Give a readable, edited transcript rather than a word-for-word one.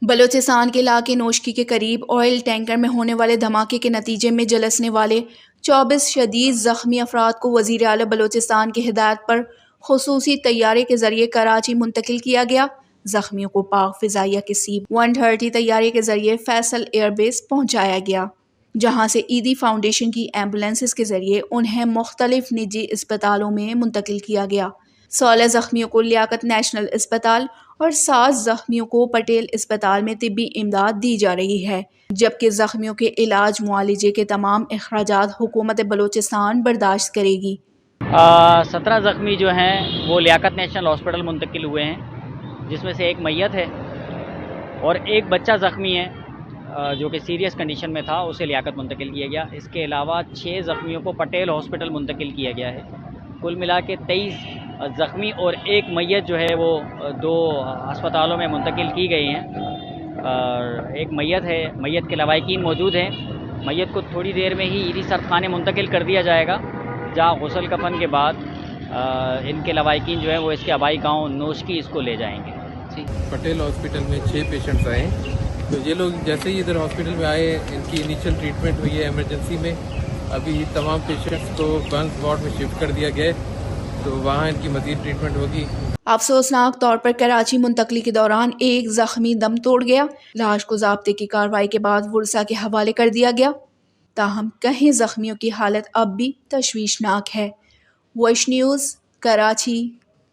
بلوچستان کے علاقے نوشکی کے قریب آئل ٹینکر میں ہونے والے دھماکے کے نتیجے میں جھلسنے والے 24 شدید زخمی افراد کو وزیر اعلیٰ بلوچستان کی ہدایت پر خصوصی طیارے کے ذریعے کراچی منتقل کیا گیا۔ زخمیوں کو پاک فضائیہ کے C-130 طیارے کے ذریعے فیصل ایئر بیس پہنچایا گیا، جہاں سے ایدی فاؤنڈیشن کی ایمبولینسز کے ذریعے انہیں مختلف نجی اسپتالوں میں منتقل کیا گیا۔ 16 زخمیوں کو لیاقت نیشنل اسپتال اور 7 زخمیوں کو پٹیل اسپتال میں طبی امداد دی جا رہی ہے، جبکہ زخمیوں کے علاج معالجے کے تمام اخراجات حکومت بلوچستان برداشت کرے گی۔ 17 زخمی جو ہیں وہ لیاقت نیشنل ہاسپٹل منتقل ہوئے ہیں، جس میں سے ایک میت ہے اور ایک بچہ زخمی ہے جو کہ سیریس کنڈیشن میں تھا، اسے لیاقت منتقل کیا گیا۔ اس کے علاوہ 6 زخمیوں کو پٹیل ہاسپٹل منتقل کیا گیا ہے۔ کل ملا کے 23 زخمی اور ایک میت جو ہے وہ 2 ہسپتالوں میں منتقل کی گئی ہیں۔ اور ایک میت ہے، میت کے لواحقین موجود ہیں۔ میت کو تھوڑی دیر میں ہی ایدی سردخانے منتقل کر دیا جائے گا، جہاں غسل کفن کے بعد ان کے لواحقین جو ہیں وہ اس کے آبائی گاؤں نوشکی اس کو لے جائیں گے۔ پٹیل ہاسپٹل میں 6 پیشنٹس آئے ہیں، تو یہ لوگ جیسے ہی ادھر ہاسپٹل میں آئے ان کی انیشل ٹریٹمنٹ ہوئی ہے ایمرجنسی میں۔ ابھی تمام پیشنٹس کو برنس وارڈ میں شفٹ کر دیا گیا ہے، تو وہاں ان کی مزید ٹریٹمنٹ ہوگی۔ افسوسناک طور پر کراچی منتقلی کے دوران ایک زخمی دم توڑ گیا۔ لاش کو ضابطے کی کارروائی کے بعد ورثاء کے حوالے کر دیا گیا، تاہم کہیں زخمیوں کی حالت اب بھی تشویشناک ہے۔ وائش نیوز، کراچی۔